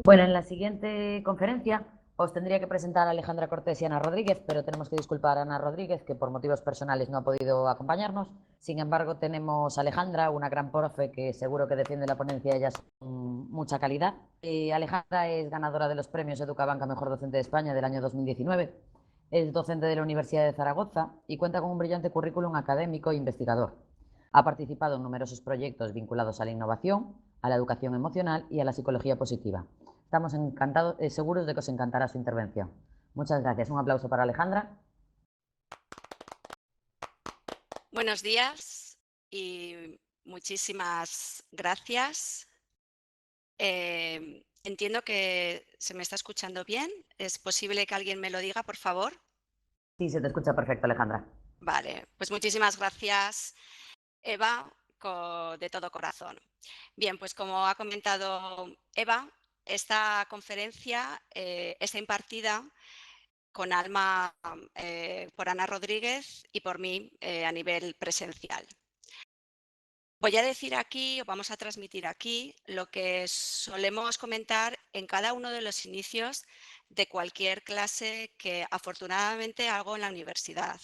Bueno, en la siguiente conferencia os tendría que presentar a Alejandra Cortés y Ana Rodríguez, pero tenemos que disculpar a Ana Rodríguez, que por motivos personales no ha podido acompañarnos. Sin embargo, tenemos a Alejandra, una gran profe que seguro que defiende la ponencia ella con mucha calidad. Alejandra es ganadora de los premios Educabanca Mejor Docente de España del año 2019. Es docente de la Universidad de Zaragoza y cuenta con un brillante currículum académico e investigador. Ha participado en numerosos proyectos vinculados a la innovación, a la educación emocional y a la psicología positiva. Estamos seguros de que os encantará su intervención. Muchas gracias. Un aplauso para Alejandra. Buenos días y muchísimas gracias. Entiendo que se me está escuchando bien. ¿Es posible que alguien me lo diga, por favor? Sí, se te escucha perfecto, Alejandra. Vale, pues muchísimas gracias, Eva, de todo corazón. Bien, pues como ha comentado Eva, esta conferencia está impartida con Alma por Ana Rodríguez y por mí a nivel presencial. Voy a decir aquí, o vamos a transmitir aquí, lo que solemos comentar en cada uno de los inicios de cualquier clase que afortunadamente hago en la universidad.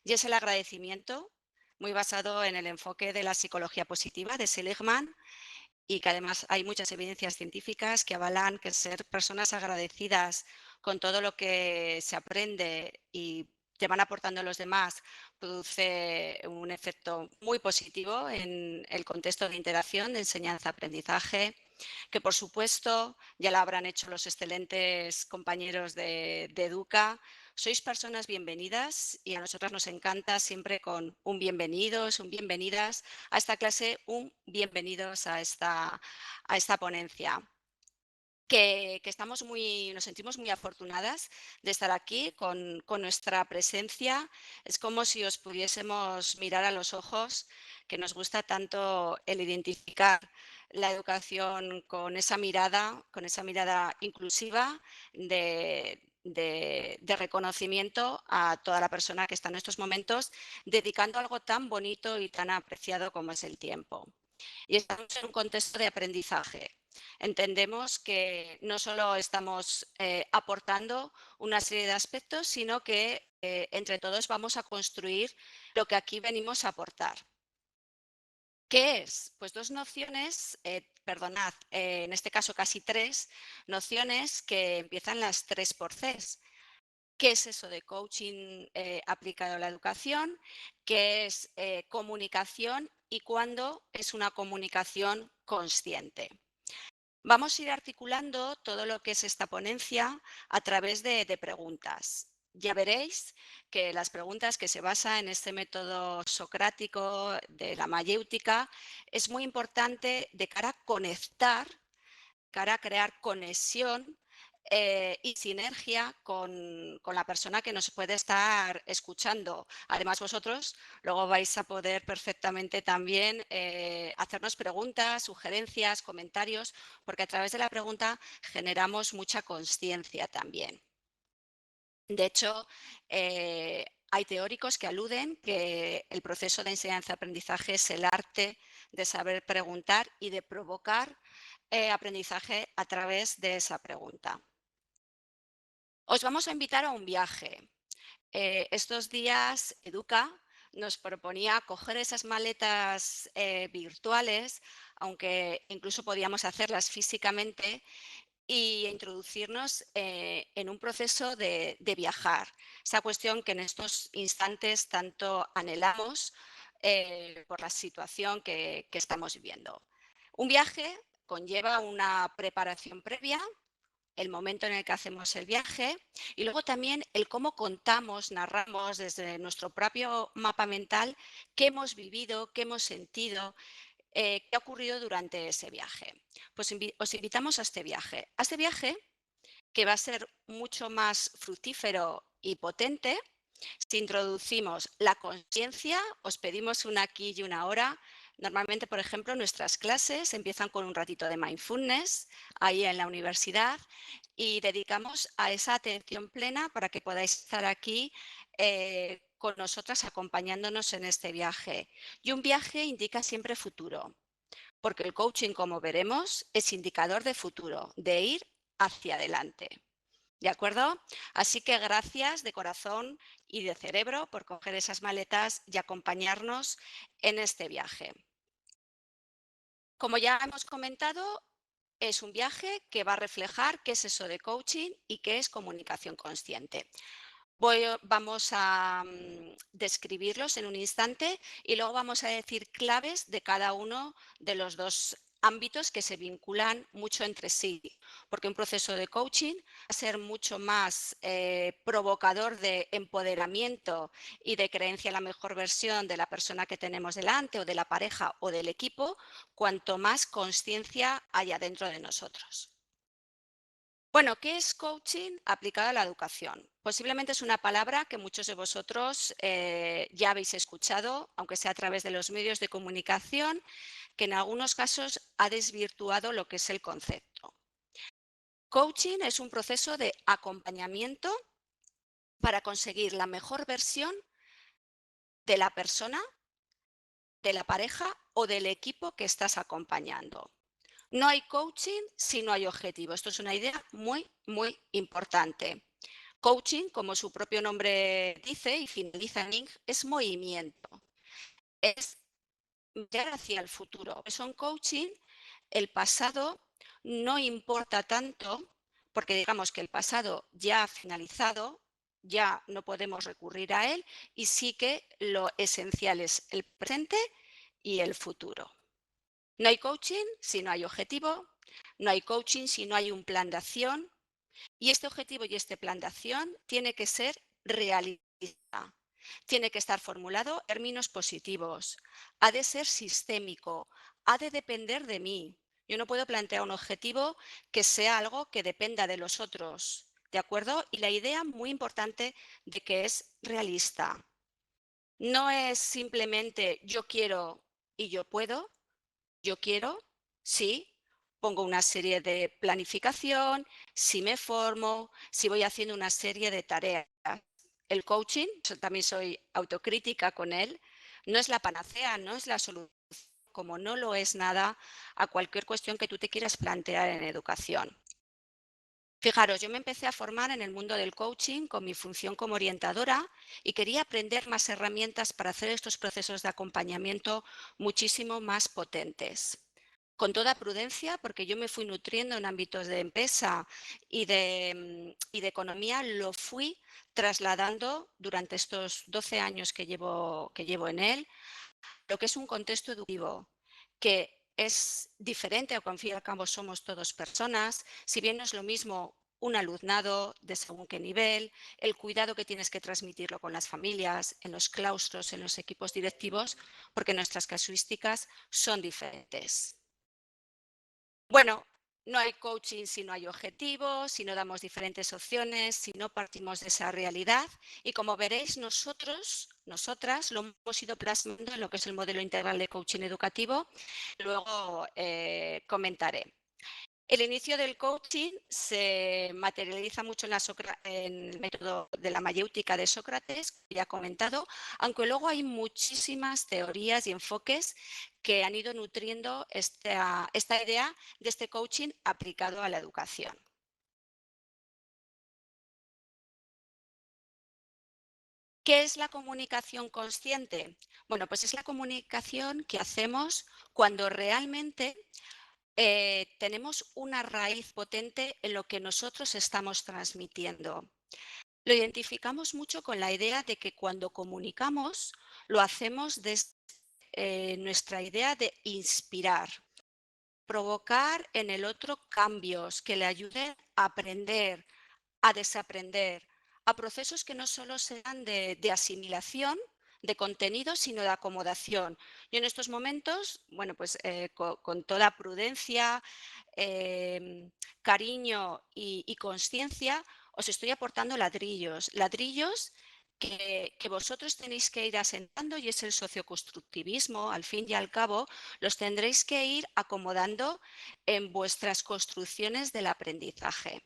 Y es el agradecimiento, muy basado en el enfoque de la psicología positiva de Seligman, y que además hay muchas evidencias científicas que avalan que ser personas agradecidas con todo lo que se aprende y te van aportando los demás produce un efecto muy positivo en el contexto de interacción, de enseñanza-aprendizaje, que por supuesto ya lo habrán hecho los excelentes compañeros de Educa. Sois personas bienvenidas y a nosotras nos encanta siempre con un bienvenidos, un bienvenidas a esta clase, un bienvenidos a esta ponencia. Nos sentimos muy afortunadas de estar aquí con nuestra presencia. Es como si os pudiésemos mirar a los ojos, que nos gusta tanto el identificar la educación con esa mirada inclusiva de reconocimiento a toda la persona que está en estos momentos dedicando algo tan bonito y tan apreciado como es el tiempo. Y estamos en un contexto de aprendizaje. Entendemos que no solo estamos aportando una serie de aspectos, sino que entre todos vamos a construir lo que aquí venimos a aportar. ¿Qué es? Pues dos nociones, perdonad, en este caso casi tres nociones que empiezan las 3 por C. ¿Qué es eso de coaching aplicado a la educación? ¿Qué es comunicación? ¿Y cuándo es una comunicación consciente? Vamos a ir articulando todo lo que es esta ponencia a través de preguntas. Ya veréis que las preguntas que se basan en este método socrático de la mayéutica es muy importante de cara a conectar, cara a crear conexión y sinergia con la persona que nos puede estar escuchando. Además, vosotros luego vais a poder perfectamente también hacernos preguntas, sugerencias, comentarios, porque a través de la pregunta generamos mucha consciencia también. De hecho, hay teóricos que aluden que el proceso de enseñanza-aprendizaje es el arte de saber preguntar y de provocar aprendizaje a través de esa pregunta. Os vamos a invitar a un viaje. Estos días Educa nos proponía coger esas maletas virtuales, aunque incluso podíamos hacerlas físicamente, y introducirnos en un proceso de viajar. Esa cuestión que en estos instantes tanto anhelamos por la situación que estamos viviendo. Un viaje conlleva una preparación previa, el momento en el que hacemos el viaje y luego también el cómo contamos, narramos desde nuestro propio mapa mental qué hemos vivido, qué hemos sentido, qué ha ocurrido durante ese viaje. Pues os invitamos a este viaje que va a ser mucho más fructífero y potente si introducimos la conciencia. Os pedimos una aquí y una ahora. Normalmente, por ejemplo, nuestras clases empiezan con un ratito de mindfulness ahí en la universidad y dedicamos a esa atención plena para que podáis estar aquí con nosotras acompañándonos en este viaje. Y un viaje indica siempre futuro. porque el coaching, como veremos, es indicador de futuro, de ir hacia adelante. ¿De acuerdo? Así que gracias de corazón y de cerebro por coger esas maletas y acompañarnos en este viaje. Como ya hemos comentado, es un viaje que va a reflejar qué es eso de coaching y qué es comunicación consciente. Vamos a describirlos en un instante y luego vamos a decir claves de cada uno de los dos ámbitos que se vinculan mucho entre sí, porque un proceso de coaching va a ser mucho más provocador de empoderamiento y de creencia en la mejor versión de la persona que tenemos delante o de la pareja o del equipo, cuanto más conciencia haya dentro de nosotros. Bueno, ¿qué es coaching aplicado a la educación? Posiblemente es una palabra que muchos de vosotros ya habéis escuchado, aunque sea a través de los medios de comunicación, que en algunos casos ha desvirtuado lo que es el concepto. Coaching es un proceso de acompañamiento para conseguir la mejor versión de la persona, de la pareja o del equipo que estás acompañando. No hay coaching si no hay objetivo. Esto es una idea muy, muy importante. Coaching, como su propio nombre dice y finaliza en ing, es movimiento, es mirar hacia el futuro. Eso en coaching, el pasado no importa tanto, porque digamos que el pasado ya ha finalizado, ya no podemos recurrir a él y sí que lo esencial es el presente y el futuro. No hay coaching si no hay objetivo, no hay coaching si no hay un plan de acción. Y este objetivo y este plan de acción tiene que ser realista, tiene que estar formulado en términos positivos, ha de ser sistémico, ha de depender de mí. Yo no puedo plantear un objetivo que sea algo que dependa de los otros, ¿de acuerdo? Y la idea muy importante de que es realista. No es simplemente yo quiero y yo puedo, yo quiero, sí, pongo una serie de planificación, si me formo, si voy haciendo una serie de tareas. El coaching, también soy autocrítica con él, no es la panacea, no es la solución, como no lo es nada a cualquier cuestión que tú te quieras plantear en educación. Fijaros, yo me empecé a formar en el mundo del coaching con mi función como orientadora y quería aprender más herramientas para hacer estos procesos de acompañamiento muchísimo más potentes. Con toda prudencia, porque yo me fui nutriendo en ámbitos de empresa y de economía, lo fui trasladando durante estos 12 años que llevo en él, lo que es un contexto educativo que es diferente, aunque al fin y al cabo somos todos personas, si bien no es lo mismo un alumnado de según qué nivel, el cuidado que tienes que transmitirlo con las familias, en los claustros, en los equipos directivos, porque nuestras casuísticas son diferentes. Bueno, no hay coaching si no hay objetivos, si no damos diferentes opciones, si no partimos de esa realidad. Y como veréis, nosotras lo hemos ido plasmando en lo que es el modelo integral de coaching educativo. Luego comentaré. El inicio del coaching se materializa mucho en el método de la mayéutica de Sócrates, que ya he comentado, aunque luego hay muchísimas teorías y enfoques que han ido nutriendo esta idea de este coaching aplicado a la educación. ¿Qué es la comunicación consciente? Bueno, pues es la comunicación que hacemos cuando realmente tenemos una raíz potente en lo que nosotros estamos transmitiendo. Lo identificamos mucho con la idea de que cuando comunicamos lo hacemos desde nuestra idea de inspirar, provocar en el otro cambios que le ayuden a aprender, a desaprender, a procesos que no solo sean de asimilación de contenido, sino de acomodación. Yo en estos momentos, bueno, pues con toda prudencia, cariño y consciencia, os estoy aportando ladrillos que vosotros tenéis que ir asentando y es el socioconstructivismo, al fin y al cabo, los tendréis que ir acomodando en vuestras construcciones del aprendizaje.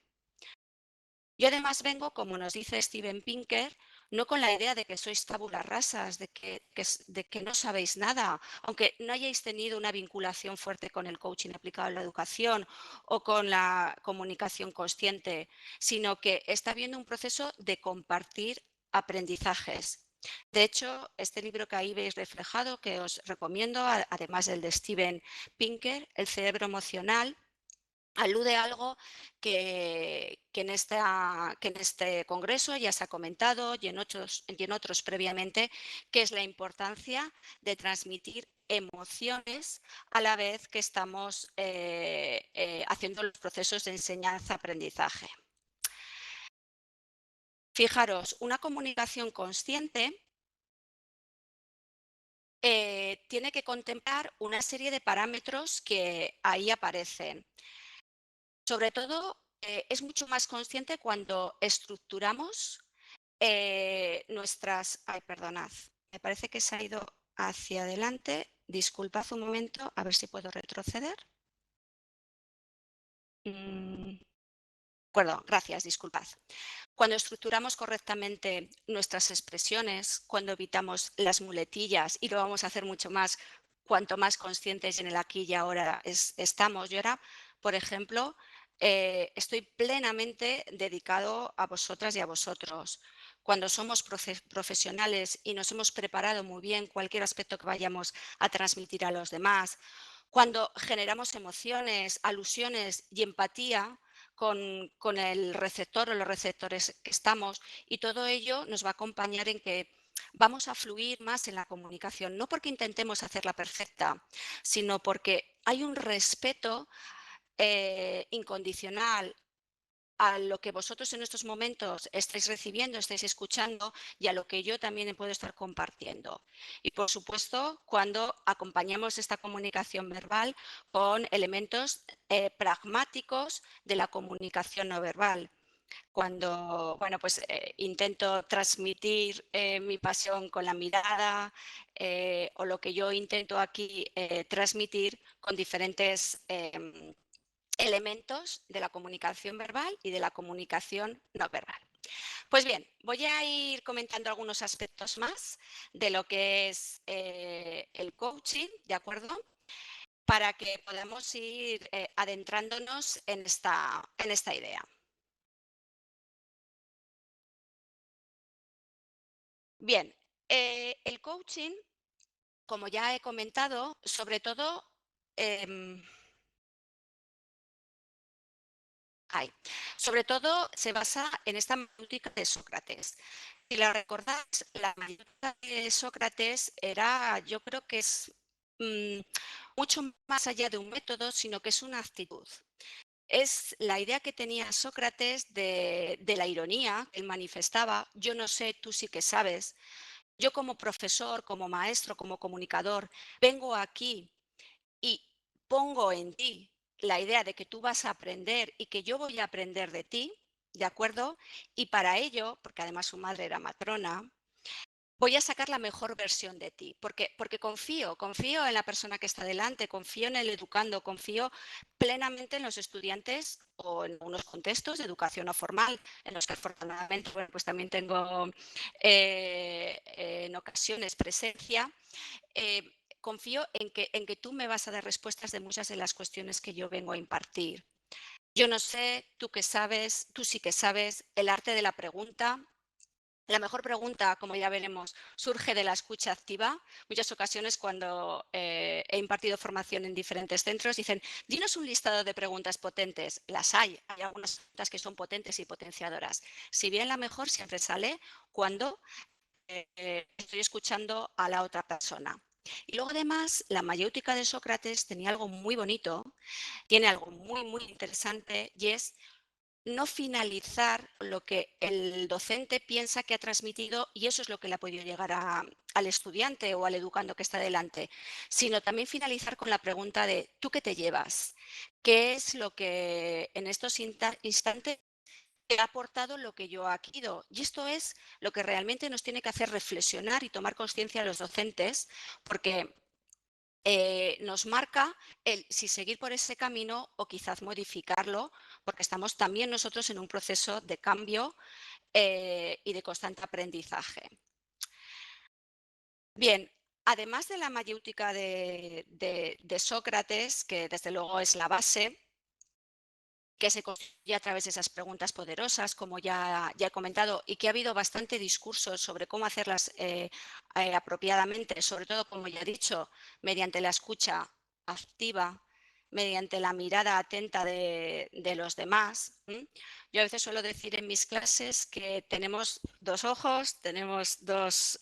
Yo además vengo, como nos dice Steven Pinker, no con la idea de que sois tabula rasas, de que no sabéis nada, aunque no hayáis tenido una vinculación fuerte con el coaching aplicado en la educación o con la comunicación consciente, sino que está habiendo un proceso de compartir aprendizajes. De hecho, este libro que ahí veis reflejado, que os recomiendo, además del de Steven Pinker, El cerebro emocional, alude a algo que en este congreso ya se ha comentado y en otros previamente, que es la importancia de transmitir emociones a la vez que estamos haciendo los procesos de enseñanza-aprendizaje. Fijaros, una comunicación consciente tiene que contemplar una serie de parámetros que ahí aparecen. Sobre todo, es mucho más consciente cuando estructuramos nuestras... Ay, perdonad, me parece que se ha ido hacia adelante. Disculpad un momento, a ver si puedo retroceder. Perdón, gracias, disculpad. Cuando estructuramos correctamente nuestras expresiones, cuando evitamos las muletillas, y lo vamos a hacer mucho más cuanto más conscientes en el aquí y ahora estamos. Yo ahora, por ejemplo, estoy plenamente dedicado a vosotras y a vosotros. Cuando somos profesionales y nos hemos preparado muy bien cualquier aspecto que vayamos a transmitir a los demás, cuando generamos emociones, alusiones y empatía con el receptor o los receptores que estamos, y todo ello nos va a acompañar en que vamos a fluir más en la comunicación, no porque intentemos hacerla perfecta, sino porque hay un respeto incondicional a lo que vosotros en estos momentos estáis recibiendo, estáis escuchando, y a lo que yo también puedo estar compartiendo. Y por supuesto, cuando acompañamos esta comunicación verbal con elementos pragmáticos de la comunicación no verbal. Cuando, bueno, pues intento transmitir mi pasión con la mirada, o lo que yo intento aquí transmitir con diferentes elementos de la comunicación verbal y de la comunicación no verbal. Pues bien, voy a ir comentando algunos aspectos más de lo que es el coaching, ¿de acuerdo? Para que podamos ir adentrándonos en esta idea. Bien, el coaching, como ya he comentado, sobre todo... em, sobre todo se basa en esta mayéutica de Sócrates. Si la recordáis, la mayéutica de Sócrates era, yo creo que es mucho más allá de un método, sino que es una actitud. Es la idea que tenía Sócrates de la ironía, él manifestaba: yo no sé, tú sí que sabes. Yo como profesor, como maestro, como comunicador, vengo aquí y pongo en ti la idea de que tú vas a aprender y que yo voy a aprender de ti, ¿de acuerdo? Y para ello, porque además su madre era matrona, voy a sacar la mejor versión de ti, porque confío en la persona que está delante, confío en el educando, confío plenamente en los estudiantes, o en unos contextos de educación no formal, en los que afortunadamente, bueno, pues también tengo en ocasiones presencia. eh, Confío en que tú me vas a dar respuestas de muchas de las cuestiones que yo vengo a impartir. Yo no sé, tú qué sabes, tú sí que sabes, el arte de la pregunta. La mejor pregunta, como ya veremos, surge de la escucha activa. Muchas ocasiones, cuando he impartido formación en diferentes centros, dicen: dinos un listado de preguntas potentes. Las hay algunas preguntas que son potentes y potenciadoras. Si bien la mejor siempre sale cuando estoy escuchando a la otra persona. Y luego, además, la mayéutica de Sócrates tenía algo muy bonito, tiene algo muy, muy interesante, y es no finalizar lo que el docente piensa que ha transmitido, y eso es lo que le ha podido llegar al estudiante o al educando que está delante, sino también finalizar con la pregunta de: ¿tú qué te llevas? ¿Qué es lo que en estos instantes te ha aportado lo que yo he adquirido? Y esto es lo que realmente nos tiene que hacer reflexionar y tomar conciencia a los docentes, porque nos marca el si seguir por ese camino o quizás modificarlo, porque estamos también nosotros en un proceso de cambio y de constante aprendizaje. Bien, además de la mayéutica de Sócrates, que desde luego es la base, que se construye a través de esas preguntas poderosas, como ya he comentado, y que ha habido bastante discurso sobre cómo hacerlas apropiadamente, sobre todo, como ya he dicho, mediante la escucha activa, mediante la mirada atenta de los demás. Yo a veces suelo decir en mis clases que tenemos 2 ojos, tenemos 2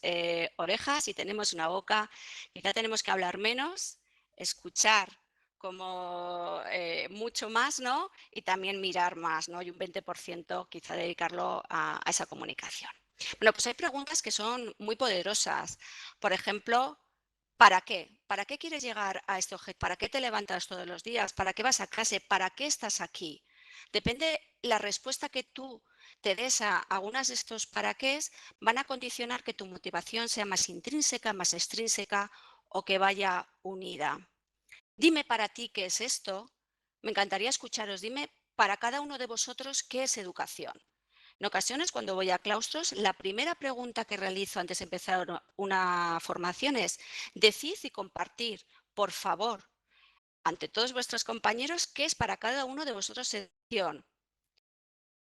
orejas y tenemos una boca. Quizá tenemos que hablar menos, escuchar como mucho más, ¿no? Y también mirar más, ¿no? Y un 20% quizá dedicarlo a esa comunicación. Bueno, pues hay preguntas que son muy poderosas. Por ejemplo, ¿para qué? ¿Para qué quieres llegar a este objetivo? ¿Para qué te levantas todos los días? ¿Para qué vas a clase? ¿Para qué estás aquí? Depende la respuesta que tú te des a algunas de estos para qué van a condicionar que tu motivación sea más intrínseca, más extrínseca o que vaya unida. Dime para ti qué es esto. Me encantaría escucharos. Dime para cada uno de vosotros qué es educación. En ocasiones, cuando voy a claustros, la primera pregunta que realizo antes de empezar una formación es: decid y compartir, por favor, ante todos vuestros compañeros, qué es para cada uno de vosotros educación.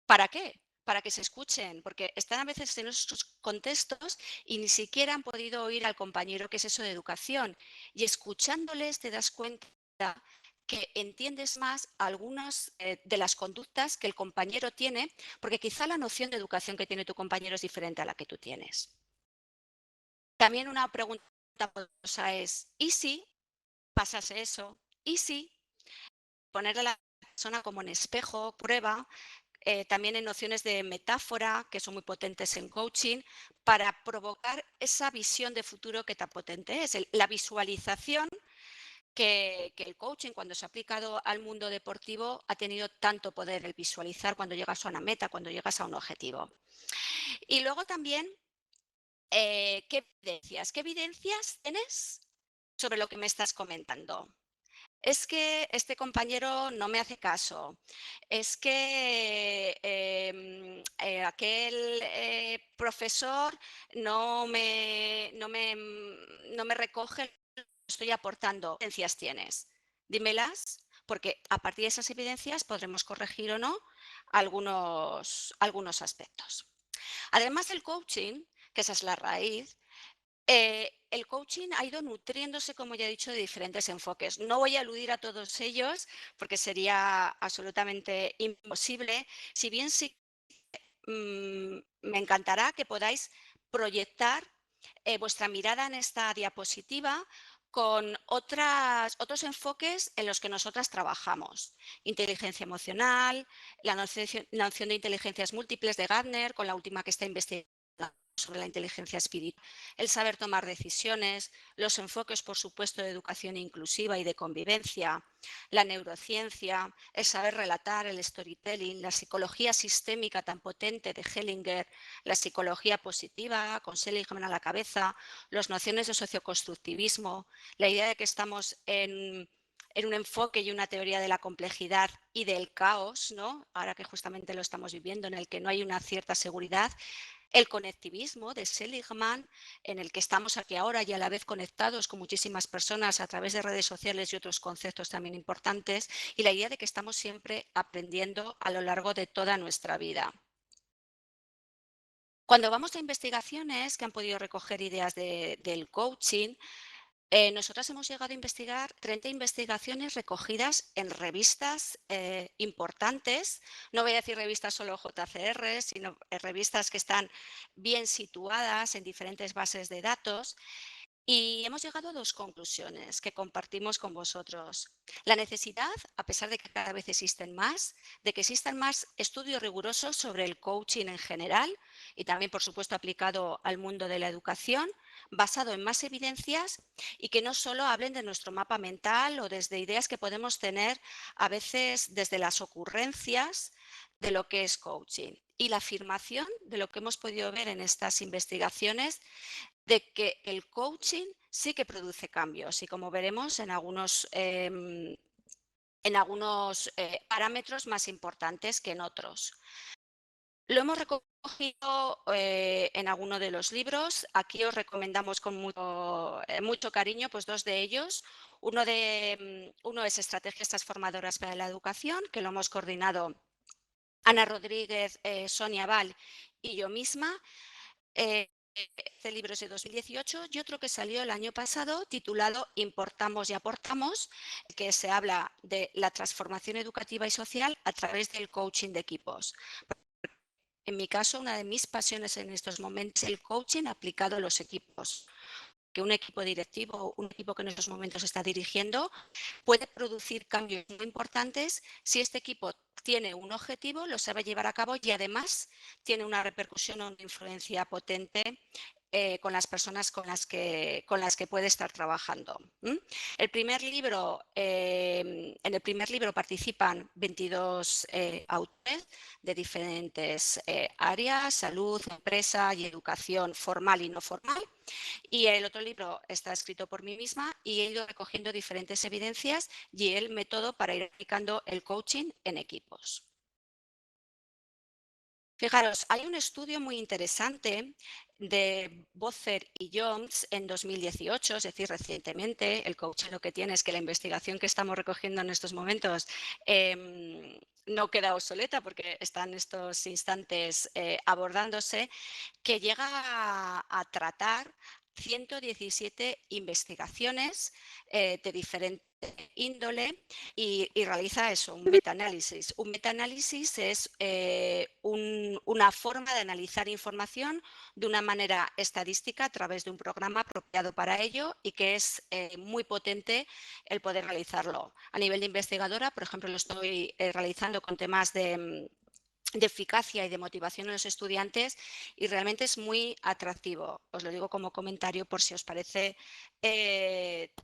¿Para qué? Para que se escuchen, porque están a veces en esos contextos y ni siquiera han podido oír al compañero qué es eso de educación. Y escuchándoles te das cuenta que entiendes más algunas de las conductas que el compañero tiene, porque quizá la noción de educación que tiene tu compañero es diferente a la que tú tienes. También una pregunta poderosa es: ¿y si pasase eso? ¿Y si? Ponerle a la persona como en espejo, prueba, también en nociones de metáfora, que son muy potentes en coaching, para provocar esa visión de futuro que tan potente es. La visualización que el coaching, cuando se ha aplicado al mundo deportivo, ha tenido tanto poder, el visualizar cuando llegas a una meta, cuando llegas a un objetivo. Y luego también, ¿qué evidencias? ¿Qué evidencias tienes sobre lo que me estás comentando? Es que este compañero no me hace caso. Es que aquel profesor no me recoge lo que estoy aportando. ¿Qué evidencias tienes? Dímelas, porque a partir de esas evidencias podremos corregir o no algunos aspectos. Además del coaching, que esa es la raíz, el coaching ha ido nutriéndose, como ya he dicho, de diferentes enfoques. No voy a aludir a todos ellos porque sería absolutamente imposible, si bien sí me encantará que podáis proyectar vuestra mirada en esta diapositiva con otros enfoques en los que nosotras trabajamos. Inteligencia emocional, la noción de inteligencias múltiples de Gardner, con la última que está investigando sobre la inteligencia espiritual, el saber tomar decisiones, los enfoques, por supuesto, de educación inclusiva y de convivencia, la neurociencia, el saber relatar, el storytelling, la psicología sistémica tan potente de Hellinger, la psicología positiva, con Seligman a la cabeza, las nociones de socioconstructivismo, la idea de que estamos en un enfoque y una teoría de la complejidad y del caos, ¿no? Ahora que justamente lo estamos viviendo, en el que no hay una cierta seguridad, el conectivismo de Seligman, en el que estamos aquí ahora y a la vez conectados con muchísimas personas a través de redes sociales y otros conceptos también importantes, y la idea de que estamos siempre aprendiendo a lo largo de toda nuestra vida. Cuando vamos a investigaciones que han podido recoger ideas del coaching, nosotras hemos llegado a investigar 30 investigaciones recogidas en revistas importantes. No voy a decir revistas solo JCR, sino revistas que están bien situadas en diferentes bases de datos. Y hemos llegado a 2 conclusiones que compartimos con vosotros. La necesidad, a pesar de que cada vez existen más, de que existan más estudios rigurosos sobre el coaching en general y también, por supuesto, aplicado al mundo de la educación, basado en más evidencias y que no solo hablen de nuestro mapa mental o desde ideas que podemos tener a veces desde las ocurrencias de lo que es coaching. Y la afirmación de lo que hemos podido ver en estas investigaciones de que el coaching sí que produce cambios y, como veremos, en algunos parámetros más importantes que en otros. Lo hemos recogido cogido en alguno de los libros. Aquí os recomendamos con mucho cariño pues dos de ellos. Uno es Estrategias transformadoras para la educación, que lo hemos coordinado Ana Rodríguez, Sonia Val y yo misma. Este libro es de 2018 y otro que salió el año pasado titulado Importamos y aportamos, que se habla de la transformación educativa y social a través del coaching de equipos. En mi caso, una de mis pasiones en estos momentos es el coaching aplicado a los equipos. Que un equipo directivo, un equipo que en estos momentos está dirigiendo, puede producir cambios muy importantes si este equipo tiene un objetivo, lo sabe llevar a cabo y además tiene una repercusión o una influencia potente con las personas con las que puede estar trabajando. En el primer libro participan 22 autores de diferentes áreas, salud, empresa y educación formal y no formal. Y el otro libro está escrito por mí misma y he ido recogiendo diferentes evidencias y el método para ir aplicando el coaching en equipos. Fijaros, hay un estudio muy interesante de Bother y Jones en 2018, es decir, recientemente. El coaching lo que tiene es que la investigación que estamos recogiendo en estos momentos no queda obsoleta porque está en estos instantes abordándose, que llega a tratar 117 investigaciones de diferente índole y realiza eso, un metaanálisis. Un metaanálisis es una forma de analizar información de una manera estadística a través de un programa apropiado para ello y que es muy potente el poder realizarlo. A nivel de investigadora, por ejemplo, lo estoy realizando con temas de eficacia y de motivación en los estudiantes y realmente es muy atractivo. Os lo digo como comentario por si os parece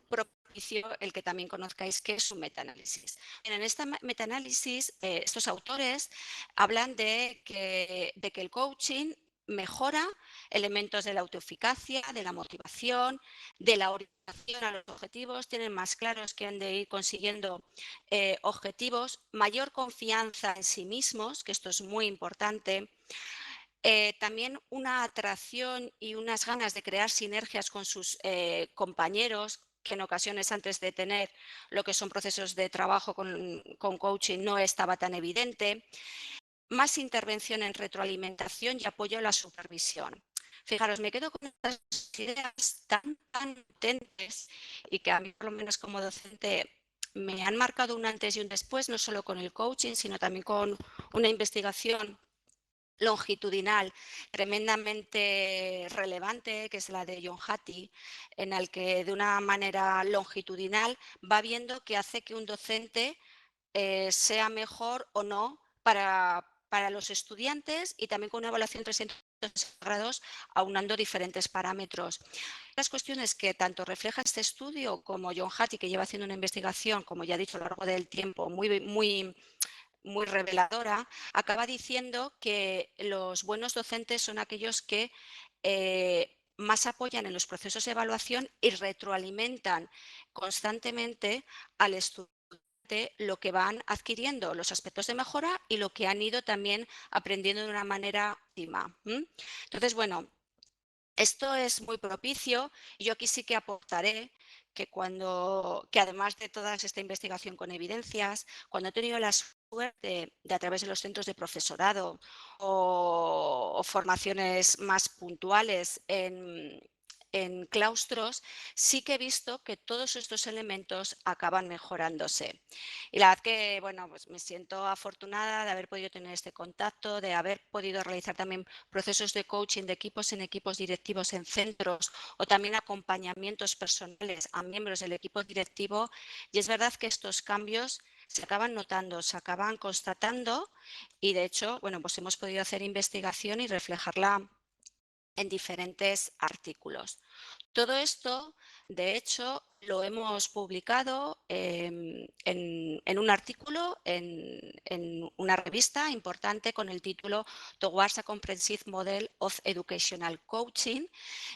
propicio el que también conozcáis qué es un metaanálisis. En este metaanálisis, estos autores hablan de que el coaching mejora elementos de la autoeficacia, de la motivación, de la orientación a los objetivos, tienen más claros que han de ir consiguiendo objetivos, mayor confianza en sí mismos, que esto es muy importante, también una atracción y unas ganas de crear sinergias con sus compañeros, que en ocasiones antes de tener lo que son procesos de trabajo con coaching no estaba tan evidente, más intervención en retroalimentación y apoyo a la supervisión. Fijaros, me quedo con estas ideas tan potentes y que a mí, por lo menos como docente, me han marcado un antes y un después, no solo con el coaching, sino también con una investigación longitudinal tremendamente relevante, que es la de John Hattie, en el que de una manera longitudinal va viendo qué hace que un docente sea mejor o no para los estudiantes y también con una evaluación 360 grados aunando diferentes parámetros. Las cuestiones que tanto refleja este estudio como John Hattie, que lleva haciendo una investigación, como ya he dicho, a lo largo del tiempo, muy reveladora, acaba diciendo que los buenos docentes son aquellos que más apoyan en los procesos de evaluación y retroalimentan constantemente al estudiante lo que van adquiriendo, los aspectos de mejora y lo que han ido también aprendiendo de una manera óptima. Entonces, bueno, esto es muy propicio y yo aquí sí que aportaré que además de toda esta investigación con evidencias, cuando he tenido la suerte de a través de los centros de profesorado o formaciones más puntuales en claustros, sí que he visto que todos estos elementos acaban mejorándose. Y la verdad que, bueno, pues me siento afortunada de haber podido tener este contacto, de haber podido realizar también procesos de coaching de equipos en equipos directivos en centros o también acompañamientos personales a miembros del equipo directivo. Y es verdad que estos cambios se acaban notando, se acaban constatando y de hecho, bueno, pues hemos podido hacer investigación y reflejarla en diferentes artículos. Todo esto, de hecho, lo hemos publicado en un artículo en una revista importante con el título Towards a Comprehensive Model of Educational Coaching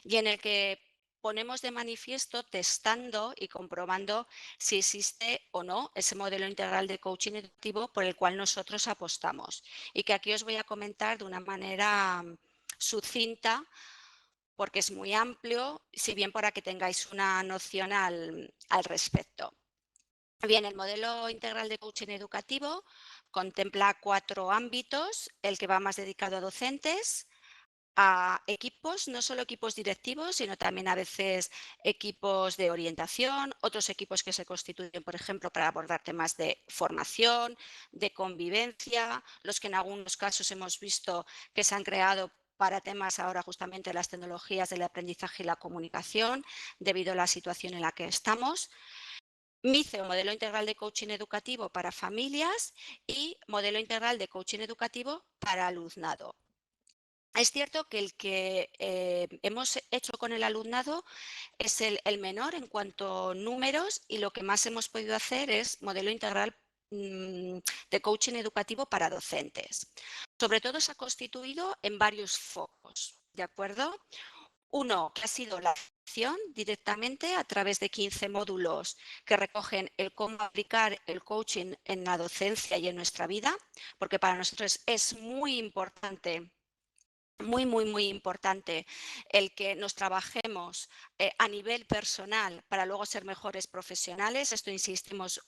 y en el que ponemos de manifiesto testando y comprobando si existe o no ese modelo integral de coaching educativo por el cual nosotros apostamos y que aquí os voy a comentar de una manera sucinta porque es muy amplio, si bien para que tengáis una noción al respecto. Bien, el modelo integral de coaching educativo contempla 4 ámbitos, el que va más dedicado a docentes, a equipos, no solo equipos directivos, sino también a veces equipos de orientación, otros equipos que se constituyen, por ejemplo, para abordar temas de formación, de convivencia, los que en algunos casos hemos visto que se han creado para temas ahora justamente de las tecnologías del aprendizaje y la comunicación, debido a la situación en la que estamos. MICE, o modelo integral de coaching educativo para familias, y modelo integral de coaching educativo para alumnado. Es cierto que el que hemos hecho con el alumnado es el menor en cuanto a números y lo que más hemos podido hacer es modelo integral de coaching educativo para docentes. Sobre todo se ha constituido en varios focos, ¿de acuerdo? Uno, que ha sido la acción directamente a través de 15 módulos que recogen el cómo aplicar el coaching en la docencia y en nuestra vida, porque para nosotros es muy importante, muy importante el que nos trabajemos a nivel personal para luego ser mejores profesionales. Esto insistimos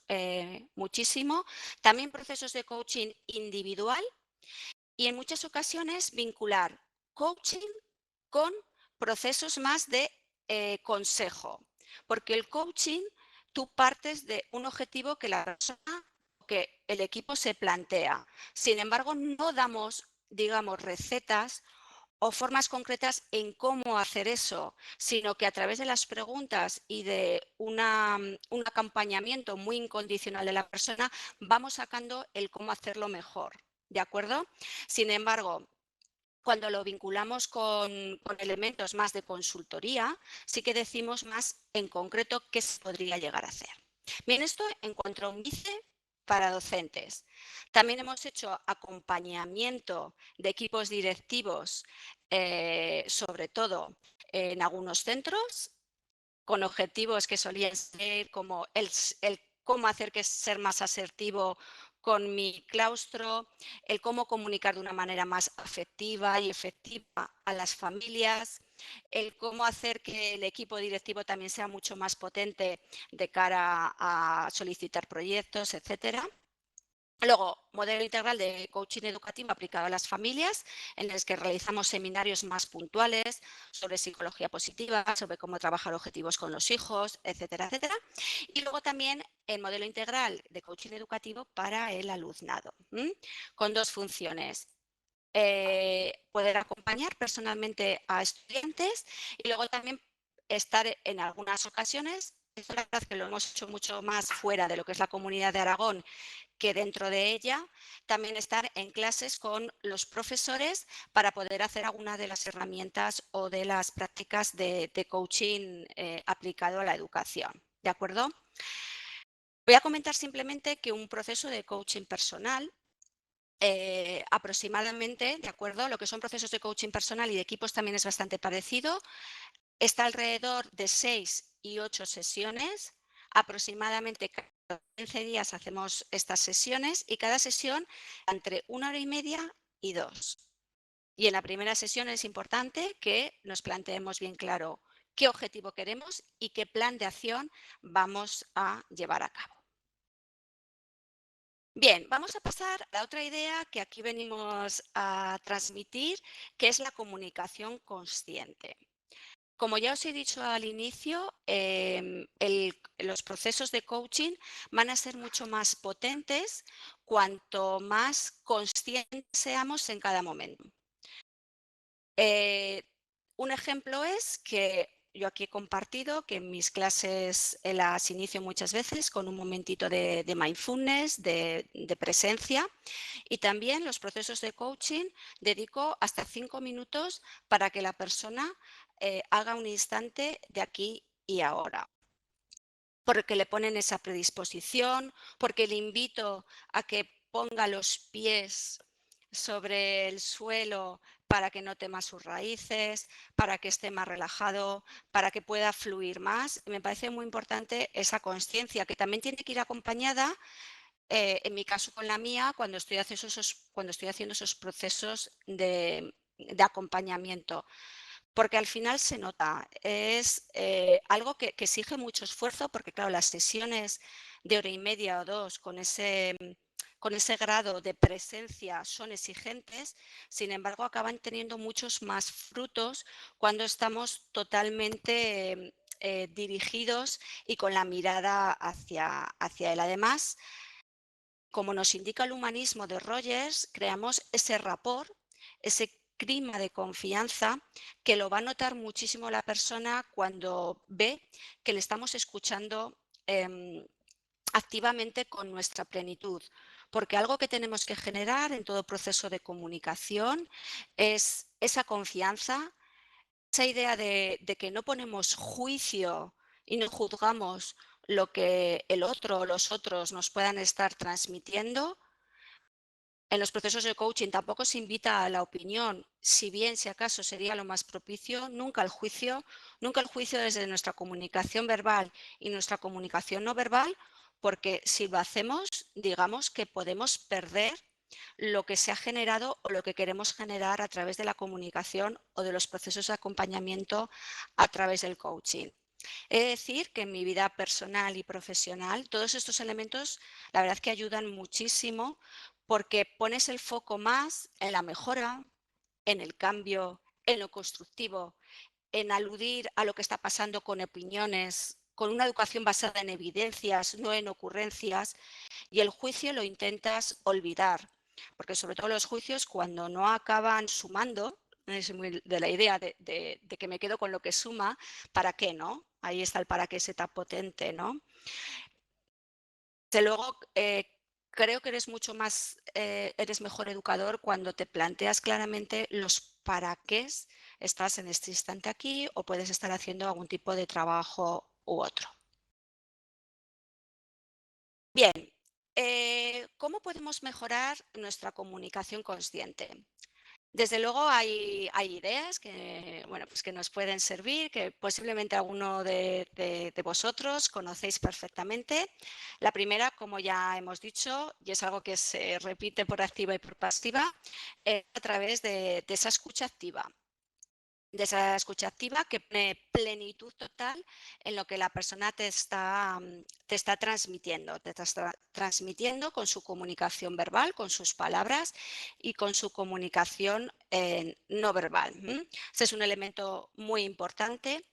muchísimo. También procesos de coaching individual y en muchas ocasiones vincular coaching con procesos más de consejo, porque el coaching tú partes de un objetivo que la persona, que el equipo se plantea. Sin embargo, no damos, digamos, recetas o formas concretas en cómo hacer eso, sino que a través de las preguntas y de un acompañamiento muy incondicional de la persona, vamos sacando el cómo hacerlo mejor, ¿de acuerdo? Sin embargo, cuando lo vinculamos con elementos más de consultoría, sí que decimos más en concreto qué se podría llegar a hacer. Bien, esto en cuanto a un MICE para docentes. También hemos hecho acompañamiento de equipos directivos, sobre todo en algunos centros, con objetivos que solían ser como el cómo hacer que ser más asertivo con mi claustro, el cómo comunicar de una manera más afectiva y efectiva a las familias, el cómo hacer que el equipo directivo también sea mucho más potente de cara a solicitar proyectos, etcétera. Luego, modelo integral de coaching educativo aplicado a las familias, en el que realizamos seminarios más puntuales sobre psicología positiva, sobre cómo trabajar objetivos con los hijos, etcétera, etcétera. Y luego también el modelo integral de coaching educativo para el alumnado, con 2 funciones. Poder acompañar personalmente a estudiantes y luego también estar en algunas ocasiones, es verdad que lo hemos hecho mucho más fuera de lo que es la Comunidad de Aragón que dentro de ella, también estar en clases con los profesores para poder hacer alguna de las herramientas o de las prácticas de coaching aplicado a la educación. ¿De acuerdo? Voy a comentar simplemente que un proceso de coaching personal aproximadamente, ¿de acuerdo? Lo que son procesos de coaching personal y de equipos también es bastante parecido. Está alrededor de 6 y 8 sesiones, aproximadamente cada 15 días hacemos estas sesiones y cada sesión entre 1 hora y media y 2. Y en la primera sesión es importante que nos planteemos bien claro qué objetivo queremos y qué plan de acción vamos a llevar a cabo. Bien, vamos a pasar a la otra idea que aquí venimos a transmitir, que es la comunicación consciente. Como ya os he dicho al inicio, los procesos de coaching van a ser mucho más potentes cuanto más conscientes seamos en cada momento. Un ejemplo es que yo aquí he compartido que en mis clases las inicio muchas veces con un momentito de mindfulness, de presencia, y también los procesos de coaching dedico hasta 5 minutos para que la persona haga un instante de aquí y ahora. Porque le ponen esa predisposición, porque le invito a que ponga los pies sobre el suelo para que no tema sus raíces, para que esté más relajado, para que pueda fluir más. Me parece muy importante esa conciencia que también tiene que ir acompañada, en mi caso con la mía, cuando estoy haciendo esos procesos de acompañamiento, porque al final se nota, es algo que exige mucho esfuerzo, porque claro, las sesiones de hora y media o dos con ese grado de presencia son exigentes, sin embargo acaban teniendo muchos más frutos cuando estamos totalmente dirigidos y con la mirada hacia él. Además, como nos indica el humanismo de Rogers, creamos ese rapport, ese clima de confianza que lo va a notar muchísimo la persona cuando ve que le estamos escuchando activamente con nuestra plenitud. Porque algo que tenemos que generar en todo proceso de comunicación es esa confianza, esa idea de que no ponemos juicio y no juzgamos lo que el otro o los otros nos puedan estar transmitiendo. En los procesos de coaching tampoco se invita a la opinión, si bien si acaso sería lo más propicio, nunca el juicio desde nuestra comunicación verbal y nuestra comunicación no verbal, porque si lo hacemos, digamos que podemos perder lo que se ha generado o lo que queremos generar a través de la comunicación o de los procesos de acompañamiento a través del coaching. He de decir que en mi vida personal y profesional todos estos elementos la verdad que ayudan muchísimo porque pones el foco más en la mejora, en el cambio, en lo constructivo, en aludir a lo que está pasando con opiniones, con una educación basada en evidencias, no en ocurrencias, y el juicio lo intentas olvidar, porque sobre todo los juicios cuando no acaban sumando, es muy de la idea de que me quedo con lo que suma, ¿para qué no? Ahí está el para qué tan potente, ¿no? Desde luego, creo que eres mejor educador cuando te planteas claramente los para qué estás en este instante aquí o puedes estar haciendo algún tipo de trabajo u otro. Bien, ¿cómo podemos mejorar nuestra comunicación consciente? Desde luego hay ideas que, bueno, pues que nos pueden servir, que posiblemente alguno de vosotros conocéis perfectamente. La primera, como ya hemos dicho, y es algo que se repite por activa y por pasiva, es a través de esa escucha activa. De esa escucha activa que pone plenitud total en lo que la persona te está transmitiendo. Te está transmitiendo con su comunicación verbal, con sus palabras y con su comunicación no verbal. Este es un elemento muy importante.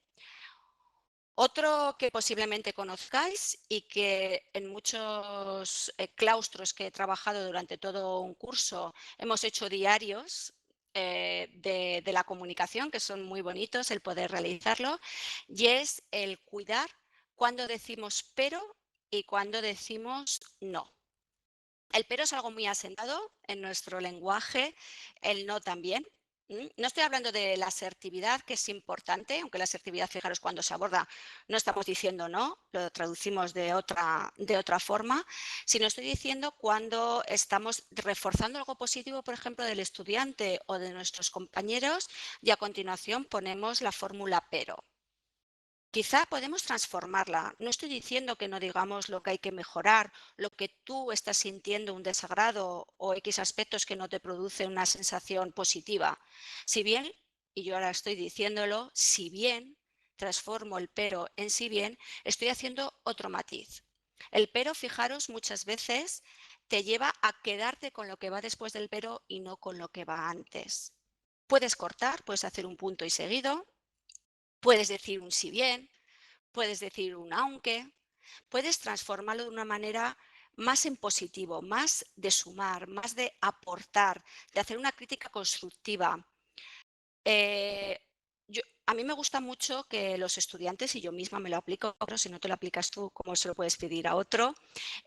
Otro que posiblemente conozcáis y que en muchos claustros que he trabajado durante todo un curso hemos hecho diarios de la comunicación, que son muy bonitos el poder realizarlo, y es el cuidar cuando decimos pero y cuando decimos no. El pero es algo muy asentado en nuestro lenguaje, el no también. No estoy hablando de la asertividad, que es importante, aunque la asertividad, fijaros, cuando se aborda, no estamos diciendo no, lo traducimos de otra forma, sino estoy diciendo cuando estamos reforzando algo positivo, por ejemplo, del estudiante o de nuestros compañeros, y a continuación ponemos la fórmula pero. Quizá podemos transformarla. No estoy diciendo que no digamos lo que hay que mejorar, lo que tú estás sintiendo un desagrado o X aspectos que no te produce una sensación positiva. Si bien, y yo ahora estoy diciéndolo, si bien transformo el pero en si bien, estoy haciendo otro matiz. El pero, fijaros, muchas veces te lleva a quedarte con lo que va después del pero y no con lo que va antes. Puedes cortar, puedes hacer un punto y seguido, puedes decir un si bien, puedes decir un aunque, puedes transformarlo de una manera más en positivo, más de sumar, más de aportar, de hacer una crítica constructiva. Eh, a mí me gusta mucho que los estudiantes, y yo misma me lo aplico, pero si no te lo aplicas tú, ¿cómo se lo puedes pedir a otro?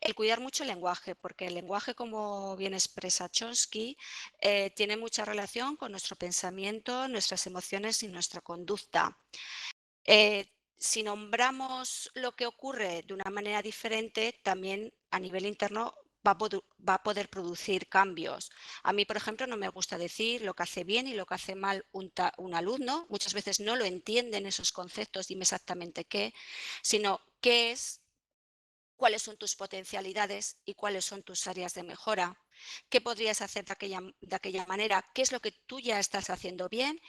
El cuidar mucho el lenguaje, porque el lenguaje, como bien expresa Chomsky, tiene mucha relación con nuestro pensamiento, nuestras emociones y nuestra conducta. Si nombramos lo que ocurre de una manera diferente, también a nivel interno va a poder producir cambios. A mí, por ejemplo, no me gusta decir lo que hace bien y lo que hace mal un alumno. Muchas veces no lo entienden esos conceptos, dime exactamente qué, sino qué es, cuáles son tus potencialidades y cuáles son tus áreas de mejora, qué podrías hacer de aquella manera, qué es lo que tú ya estás haciendo bien.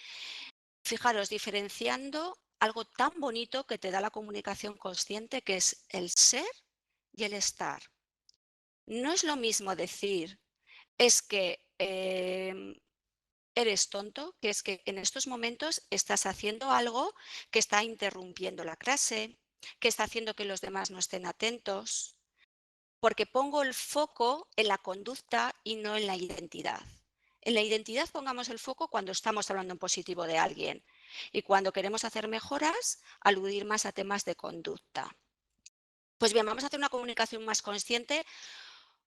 Fijaros, diferenciando algo tan bonito que te da la comunicación consciente, que es el ser y el estar. No es lo mismo decir, es que eres tonto, que es que en estos momentos estás haciendo algo que está interrumpiendo la clase, que está haciendo que los demás no estén atentos, porque pongo el foco en la conducta y no en la identidad. En la identidad pongamos el foco cuando estamos hablando en positivo de alguien y cuando queremos hacer mejoras, aludir más a temas de conducta. Pues bien, vamos a hacer una comunicación más consciente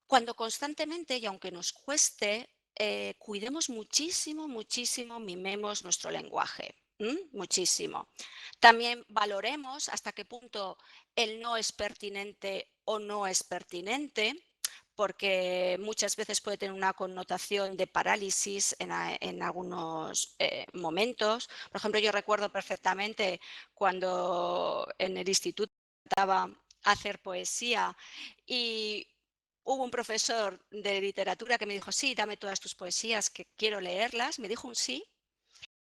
cuando constantemente, y aunque nos cueste, cuidemos muchísimo, muchísimo, mimemos nuestro lenguaje. Muchísimo. También valoremos hasta qué punto el no es pertinente o no es pertinente, porque muchas veces puede tener una connotación de parálisis en algunos momentos. Por ejemplo, yo recuerdo perfectamente cuando en el instituto trataba hacer poesía y hubo un profesor de literatura que me dijo, sí, dame todas tus poesías que quiero leerlas. Me dijo un sí.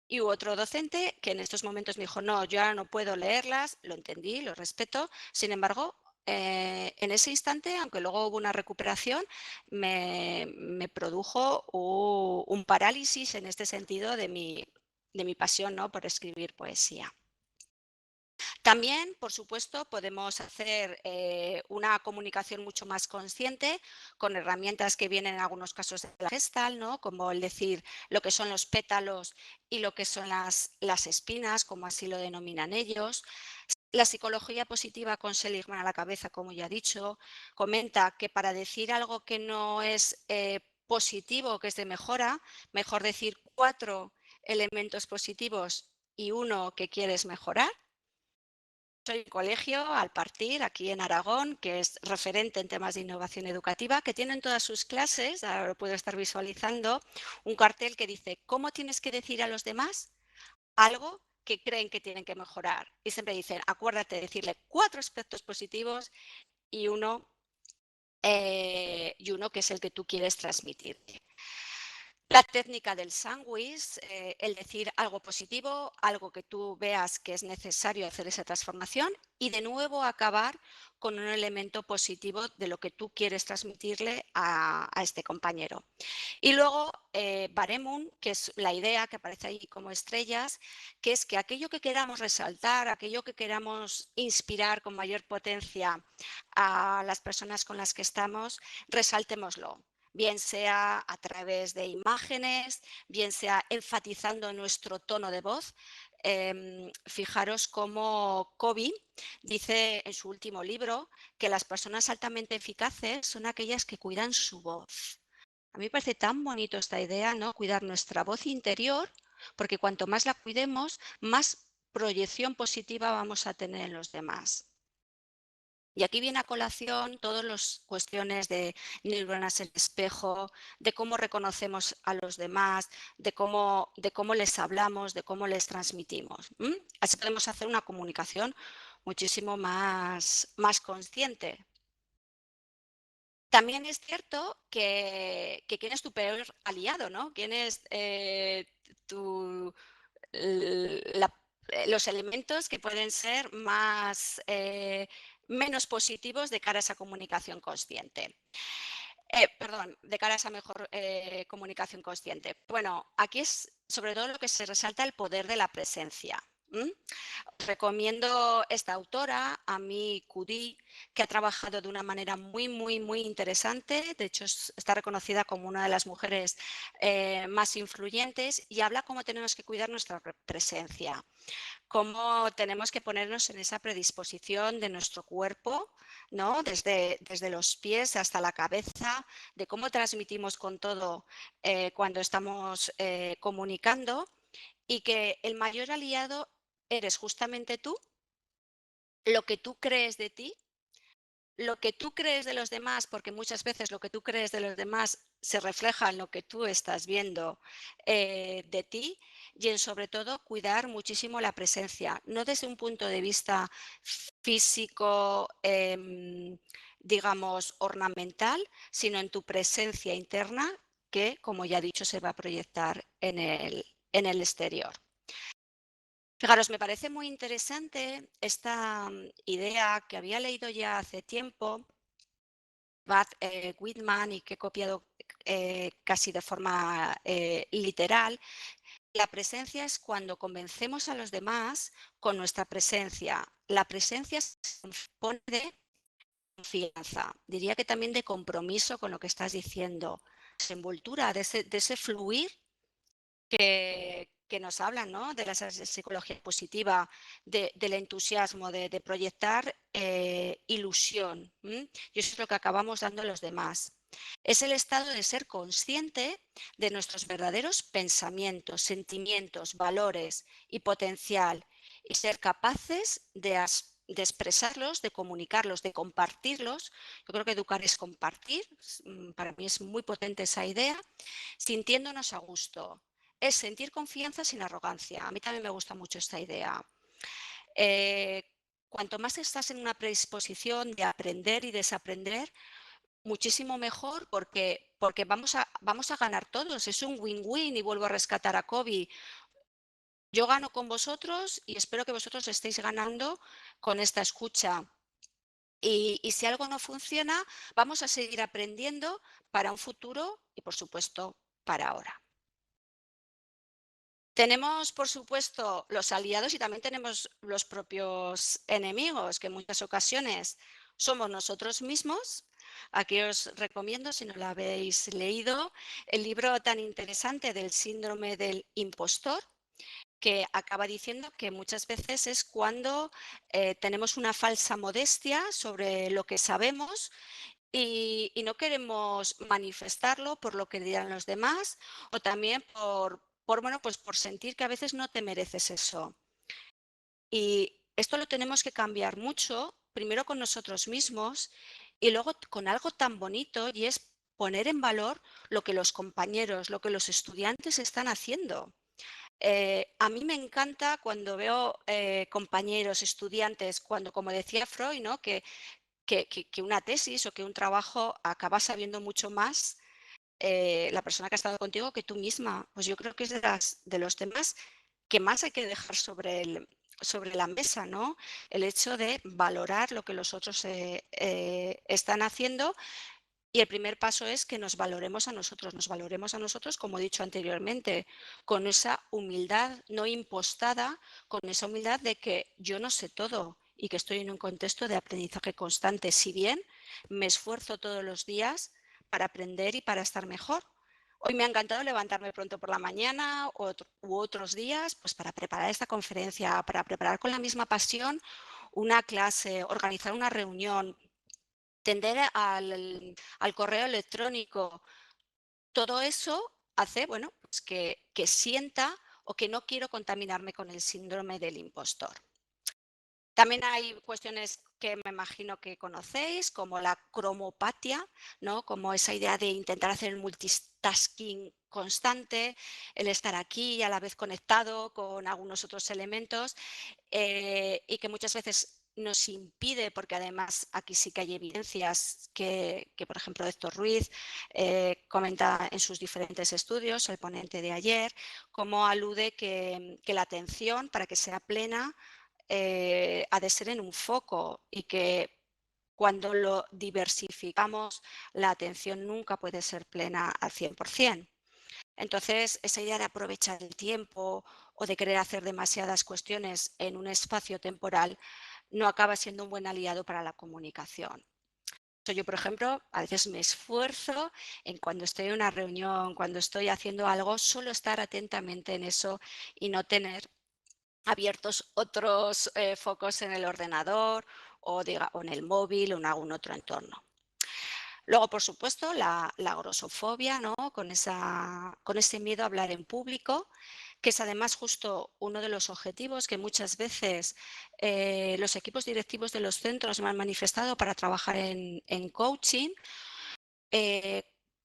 Y hubo otro docente que en estos momentos me dijo, no, yo ahora no puedo leerlas, lo entendí, lo respeto. Sin embargo, en ese instante, aunque luego hubo una recuperación, me produjo un parálisis en este sentido de mi pasión, ¿no?, por escribir poesía. También, por supuesto, podemos hacer una comunicación mucho más consciente con herramientas que vienen en algunos casos de la Gestalt, ¿no?, como el decir lo que son los pétalos y lo que son las espinas, como así lo denominan ellos. La psicología positiva con Seligman a la cabeza, como ya he dicho, comenta que para decir algo que no es positivo, que es de mejora, mejor decir 4 elementos positivos y 1 que quieres mejorar. Soy un colegio al partir aquí en Aragón, que es referente en temas de innovación educativa, que tiene en todas sus clases, ahora lo puedo estar visualizando, un cartel que dice ¿cómo tienes que decir a los demás algo que creen que tienen que mejorar? Y siempre dicen, acuérdate de decirle 4 aspectos positivos y uno que es el que tú quieres transmitir. La técnica del sándwich, el decir algo positivo, algo que tú veas que es necesario hacer esa transformación y de nuevo acabar con un elemento positivo de lo que tú quieres transmitirle a este compañero. Y luego Baremun, que es la idea que aparece ahí como estrellas, que es que aquello que queramos resaltar, aquello que queramos inspirar con mayor potencia a las personas con las que estamos, resaltémoslo. Bien sea a través de imágenes, bien sea enfatizando nuestro tono de voz. Fijaros cómo Covey dice en su último libro que las personas altamente eficaces son aquellas que cuidan su voz. A mí me parece tan bonito esta idea, ¿no? Cuidar nuestra voz interior, porque cuanto más la cuidemos, más proyección positiva vamos a tener en los demás. Y aquí viene a colación todas las cuestiones de neuronas en espejo, de cómo reconocemos a los demás, de cómo les hablamos, de cómo les transmitimos. Así podemos hacer una comunicación muchísimo más consciente. También es cierto que quién es tu peor aliado, ¿no? Quién es tu, los elementos que pueden ser menos positivos de cara a esa comunicación consciente. Perdón, de cara a esa mejor comunicación consciente. Bueno, aquí es sobre todo lo que se resalta el poder de la presencia. Recomiendo esta autora, Amy Cuddy, que ha trabajado de una manera muy interesante. De hecho, está reconocida como una de las mujeres más influyentes y habla cómo tenemos que cuidar nuestra presencia, cómo tenemos que ponernos en esa predisposición de nuestro cuerpo, ¿no? Desde los pies hasta la cabeza, de cómo transmitimos con todo cuando estamos comunicando y que el mayor aliado eres justamente tú, lo que tú crees de ti lo que tú crees de los demás, porque muchas veces lo que tú crees de los demás se refleja en lo que tú estás viendo de ti, y en sobre todo cuidar muchísimo la presencia, no desde un punto de vista físico, digamos, ornamental, sino en tu presencia interna que, como ya he dicho, se va a proyectar en el exterior. Fijaros, me parece muy interesante esta idea que había leído ya hace tiempo, Bad Whitman, y que he copiado casi de forma literal. La presencia es cuando convencemos a los demás con nuestra presencia. La presencia se compone de confianza, diría que también de compromiso con lo que estás diciendo, de envoltura, de ese fluir que nos hablan, ¿no? De la psicología positiva, del entusiasmo, de proyectar ilusión. Y eso es lo que acabamos dando a los demás. Es el estado de ser consciente de nuestros verdaderos pensamientos, sentimientos, valores y potencial, y ser capaces de expresarlos, de comunicarlos, de compartirlos. Yo creo que educar es compartir. Para mí es muy potente esa idea, sintiéndonos a gusto. Es sentir confianza sin arrogancia. A mí también me gusta mucho esta idea. Cuanto más estás en una predisposición de aprender y desaprender, muchísimo mejor, porque vamos a ganar todos. Es un win-win, y vuelvo a rescatar a Kobe. Yo gano con vosotros y espero que vosotros estéis ganando con esta escucha. Y si algo no funciona, vamos a seguir aprendiendo para un futuro y, por supuesto, para ahora. Tenemos, por supuesto, los aliados y también tenemos los propios enemigos, que en muchas ocasiones somos nosotros mismos. Aquí os recomiendo, si no lo habéis leído, el libro tan interesante del síndrome del impostor, que acaba diciendo que muchas veces es cuando tenemos una falsa modestia sobre lo que sabemos y no queremos manifestarlo por lo que dirán los demás, o también bueno, pues por sentir que a veces no te mereces eso. Y esto lo tenemos que cambiar mucho, primero con nosotros mismos y luego con algo tan bonito, y es poner en valor lo que los compañeros, lo que los estudiantes están haciendo. A mí me encanta cuando veo compañeros, estudiantes, cuando, como decía Freud, ¿no? que una tesis o que un trabajo acaba sabiendo mucho más la persona que ha estado contigo que tú misma. Pues yo creo que es de los temas que más hay que dejar sobre la mesa, ¿no? El hecho de valorar lo que los otros están haciendo. Y el primer paso es que nos valoremos a nosotros, como he dicho anteriormente, con esa humildad no impostada, con esa humildad de que yo no sé todo y que estoy en un contexto de aprendizaje constante. Si bien me esfuerzo todos los días para aprender y para estar mejor. Hoy me ha encantado levantarme pronto por la mañana u otros días, pues para preparar esta conferencia, para preparar con la misma pasión una clase, organizar una reunión, tender al correo electrónico. Todo eso hace, bueno, pues que sienta o que no quiero contaminarme con el síndrome del impostor. También hay cuestiones que me imagino que conocéis, como la cromopatia, ¿no? Como esa idea de intentar hacer el multitasking constante, el estar aquí y a la vez conectado con algunos otros elementos, y que muchas veces nos impide, porque además aquí sí que hay evidencias que por ejemplo, Héctor Ruiz comenta en sus diferentes estudios, el ponente de ayer, cómo alude que la atención, para que sea plena, ha de ser en un foco, y que cuando lo diversificamos, la atención nunca puede ser plena al 100%. Entonces, esa idea de aprovechar el tiempo o de querer hacer demasiadas cuestiones en un espacio temporal no acaba siendo un buen aliado para la comunicación. Yo, por ejemplo, a veces me esfuerzo en, cuando estoy en una reunión, cuando estoy haciendo algo, solo estar atentamente en eso y no tener abiertos otros focos en el ordenador o en el móvil o en algún otro entorno. Luego, por supuesto, la grosofobia, ¿no? Con ese miedo a hablar en público, que es además justo uno de los objetivos que muchas veces los equipos directivos de los centros me han manifestado para trabajar en coaching,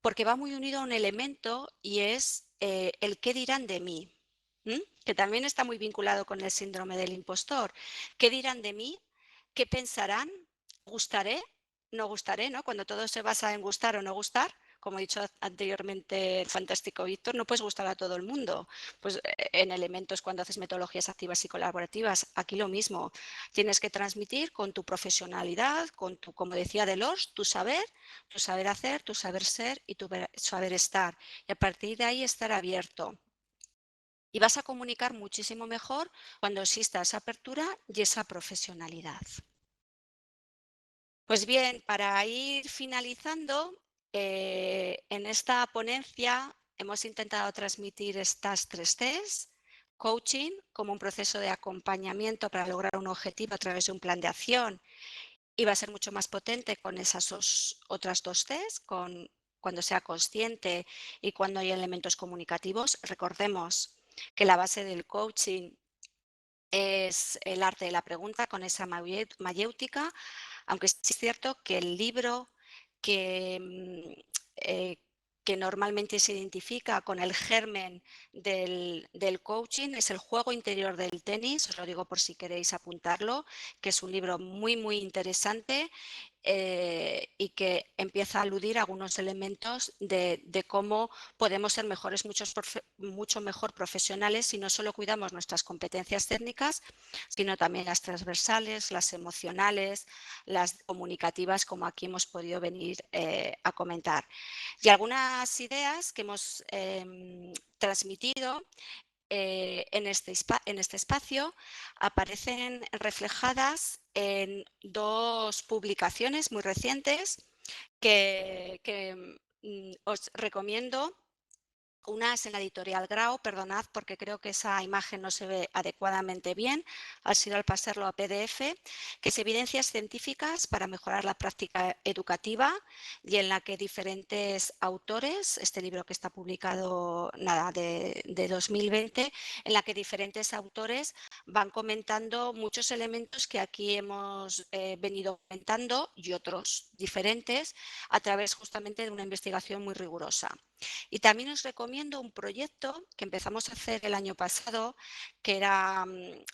porque va muy unido a un elemento y es el qué dirán de mí, que también está muy vinculado con el síndrome del impostor. ¿Qué dirán de mí? ¿Qué pensarán? ¿Gustaré? ¿No gustaré? ¿No? Cuando todo se basa en gustar o no gustar, como he dicho anteriormente el fantástico Víctor, no puedes gustar a todo el mundo. Pues en elementos cuando haces metodologías activas y colaborativas, aquí lo mismo. Tienes que transmitir con tu profesionalidad, con tu, como decía Delors, tu saber hacer, tu saber ser y tu saber estar. Y a partir de ahí estar abierto. Y vas a comunicar muchísimo mejor cuando exista esa apertura y esa profesionalidad. Pues bien, para ir finalizando, en esta ponencia hemos intentado transmitir estas 3 Cs, coaching como un proceso de acompañamiento para lograr un objetivo a través de un plan de acción, y va a ser mucho más potente con esas otras 2 Cs, cuando sea consciente y cuando hay elementos comunicativos. Recordemos que la base del coaching es el arte de la pregunta con esa mayéutica, aunque sí es cierto que el libro que, eh, que normalmente se identifica con el germen del coaching es El juego interior del tenis, os lo digo por si queréis apuntarlo, que es un libro muy, muy interesante y que empieza a aludir a algunos elementos de cómo podemos ser mucho mejor profesionales si no solo cuidamos nuestras competencias técnicas, sino también las transversales, las emocionales, las comunicativas, como aquí hemos podido venir a comentar. Y algunas ideas que hemos transmitido en este espacio aparecen reflejadas en 2 publicaciones muy recientes que os recomiendo. Una es en la editorial Grau, perdonad porque creo que esa imagen no se ve adecuadamente bien, ha sido al pasarlo a PDF, que es evidencias científicas para mejorar la práctica educativa, y en la que diferentes autores, este libro que está publicado de 2020, en la que diferentes autores van comentando muchos elementos que aquí hemos venido comentando y otros diferentes a través justamente de una investigación muy rigurosa. Y también os recomiendo un proyecto que empezamos a hacer el año pasado, que era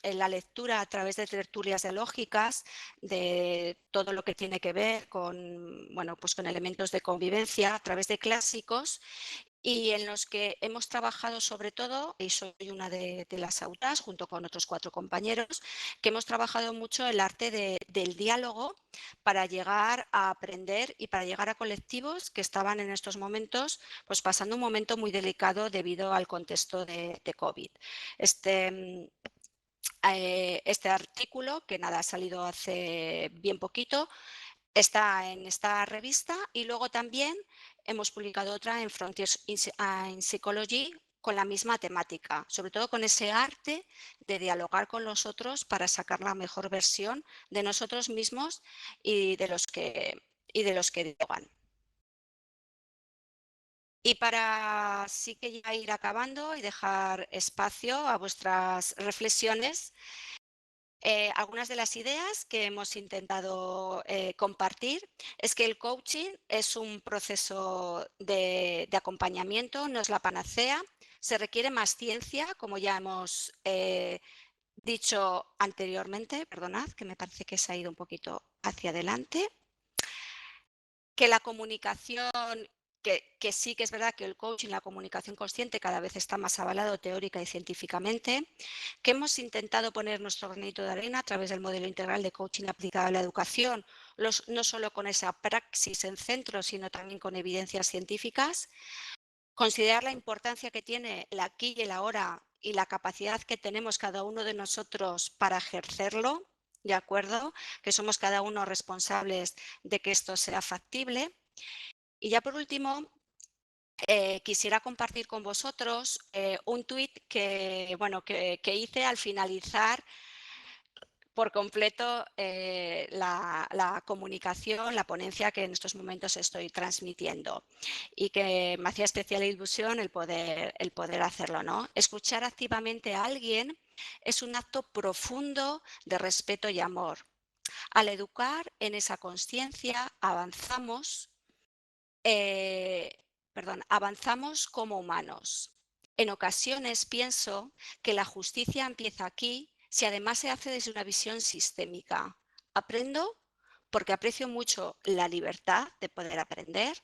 la lectura a través de tertulias dialógicas de todo lo que tiene que ver con, bueno, pues con elementos de convivencia a través de clásicos, y en los que hemos trabajado sobre todo, y soy una de las autoras junto con otros 4 compañeros, que hemos trabajado mucho el arte del diálogo para llegar a aprender y para llegar a colectivos que estaban en estos momentos pues pasando un momento muy delicado debido al contexto de COVID. Este artículo, que nada, ha salido hace bien poquito, está en esta revista, y luego también hemos publicado otra en Frontiers in Psychology con la misma temática, sobre todo con ese arte de dialogar con los otros para sacar la mejor versión de nosotros mismos y de los que dialogan. Y para sí que ya ir acabando y dejar espacio a vuestras reflexiones, algunas de las ideas que hemos intentado compartir es que el coaching es un proceso de acompañamiento, no es la panacea, se requiere más ciencia, como ya hemos dicho anteriormente, perdonad, que me parece que se ha ido un poquito hacia adelante, que la comunicación, que sí que es verdad que el coaching, la comunicación consciente cada vez está más avalado teórica y científicamente, que hemos intentado poner nuestro granito de arena a través del modelo integral de coaching aplicado a la educación, no solo con esa praxis en centros, sino también con evidencias científicas, considerar la importancia que tiene el aquí y el ahora y la capacidad que tenemos cada uno de nosotros para ejercerlo, ¿de acuerdo? Que somos cada uno responsables de que esto sea factible. Y ya por último, quisiera compartir con vosotros un tuit que hice al finalizar por completo la comunicación, la ponencia que en estos momentos estoy transmitiendo y que me hacía especial ilusión el poder hacerlo, ¿no? Escuchar activamente a alguien es un acto profundo de respeto y amor. Al educar en esa conciencia avanzamos como humanos. En ocasiones pienso que la justicia empieza aquí si además se hace desde una visión sistémica. Aprendo porque aprecio mucho la libertad de poder aprender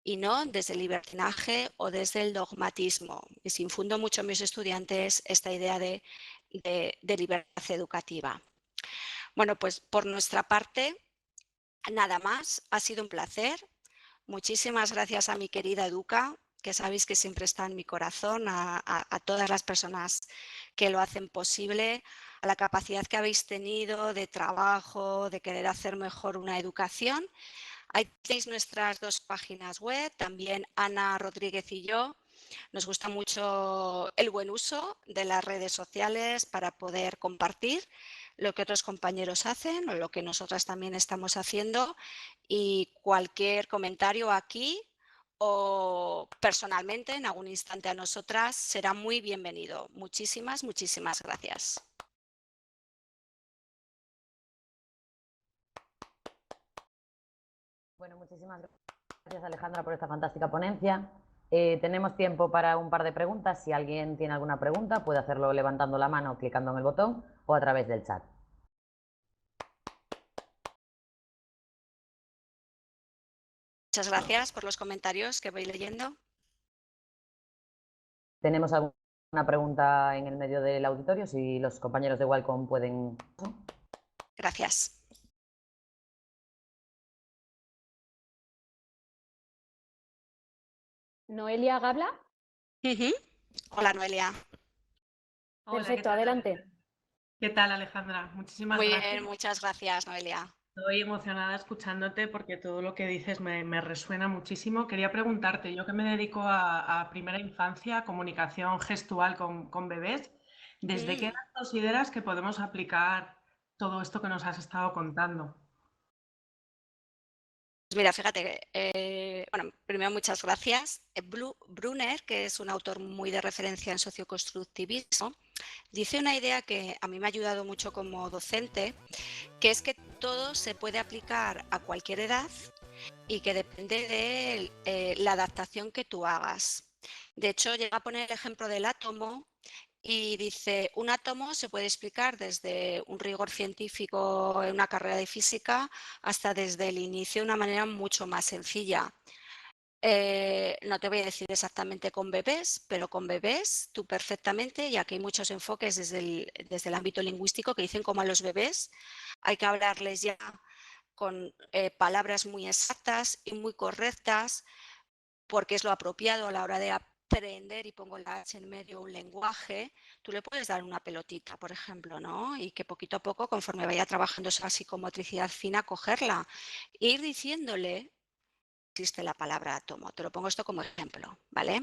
y no desde el libertinaje o desde el dogmatismo. Les infundo mucho a mis estudiantes esta idea de libertad educativa. Bueno, pues por nuestra parte, nada más. Ha sido un placer. Muchísimas gracias a mi querida Educa, que sabéis que siempre está en mi corazón, a todas las personas que lo hacen posible, a la capacidad que habéis tenido de trabajo, de querer hacer mejor una educación. Ahí tenéis nuestras 2 páginas web, también Ana Rodríguez y yo. Nos gusta mucho el buen uso de las redes sociales para poder compartir lo que otros compañeros hacen o lo que nosotras también estamos haciendo, y cualquier comentario aquí o personalmente en algún instante a nosotras será muy bienvenido. Muchísimas, muchísimas gracias. Bueno, muchísimas gracias, Alejandra, por esta fantástica ponencia. Tenemos tiempo para un par de preguntas. Si alguien tiene alguna pregunta, puede hacerlo levantando la mano, clicando en el botón o a través del chat. Muchas gracias por los comentarios que voy leyendo. ¿Tenemos alguna pregunta en el medio del auditorio? Si los compañeros de Wellcome pueden... Gracias. Noelia Gabla. Hola, Noelia. Hola, Perfecto, adelante. ¿Qué tal, Alejandra? Muchísimas Muy gracias. bien, muchas gracias, Noelia. Estoy emocionada escuchándote porque todo lo que dices me resuena muchísimo. Quería preguntarte, yo que me dedico a primera infancia, comunicación gestual con bebés, ¿desde qué edad consideras que podemos aplicar todo esto que nos has estado contando? Pues mira, fíjate, bueno, primero muchas gracias. Brunner, que es un autor muy de referencia en socioconstructivismo, dice una idea que a mí me ha ayudado mucho como docente, que es que todo se puede aplicar a cualquier edad y que depende de la adaptación que tú hagas. De hecho, llega a poner el ejemplo del átomo y dice, un átomo se puede explicar desde un rigor científico en una carrera de física hasta desde el inicio de una manera mucho más sencilla. No te voy a decir exactamente con bebés, pero con bebés tú perfectamente, ya que hay muchos enfoques desde el ámbito lingüístico que dicen como a los bebés hay que hablarles ya con palabras muy exactas y muy correctas, porque es lo apropiado a la hora de aprender, y pongo la H en medio, un lenguaje. Tú le puedes dar una pelotita, por ejemplo, ¿no? Y que poquito a poco, conforme vaya trabajando esa psicomotricidad fina, cogerla. E ir diciéndole, existe la palabra átomo, te lo pongo esto como ejemplo, ¿vale?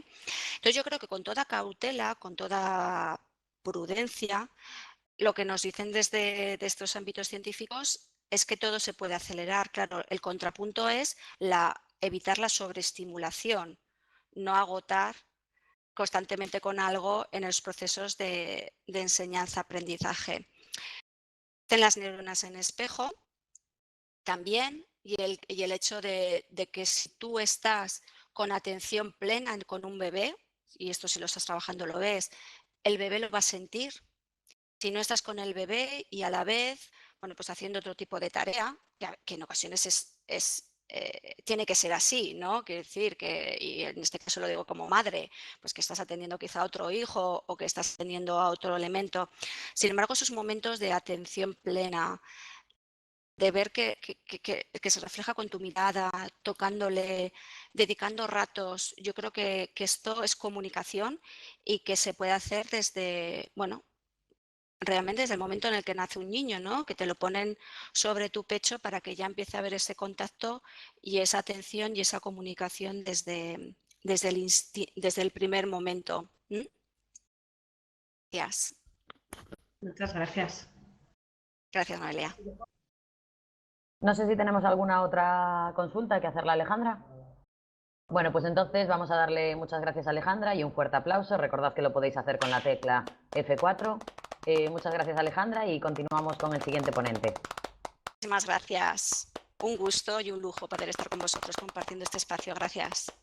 Entonces yo creo que con toda cautela, con toda prudencia, lo que nos dicen desde de estos ámbitos científicos es que todo se puede acelerar. Claro, el contrapunto es evitar la sobreestimulación, no agotar constantemente con algo en los procesos de enseñanza-aprendizaje. En las neuronas en espejo también, y el hecho de que si tú estás con atención plena con un bebé, y esto si lo estás trabajando lo ves, el bebé lo va a sentir. Si no estás con el bebé y a la vez, bueno, pues haciendo otro tipo de tarea, que en ocasiones tiene que ser así, ¿no? Quiero decir que, y en este caso lo digo como madre, pues que estás atendiendo quizá a otro hijo o que estás atendiendo a otro elemento. Sin embargo, esos momentos de atención plena, de ver que se refleja con tu mirada, tocándole, dedicando ratos, yo creo que esto es comunicación y que se puede hacer desde, bueno, realmente desde el momento en el que nace un niño, ¿no? Que te lo ponen sobre tu pecho para que ya empiece a haber ese contacto y esa atención y esa comunicación desde el primer momento. Gracias. Muchas gracias. Gracias, Noelia. No sé si tenemos alguna otra consulta que hacerle a Alejandra. Bueno, pues entonces vamos a darle muchas gracias a Alejandra y un fuerte aplauso. Recordad que lo podéis hacer con la tecla F4. Muchas gracias, Alejandra, y continuamos con el siguiente ponente. Muchísimas gracias. Un gusto y un lujo poder estar con vosotros compartiendo este espacio. Gracias.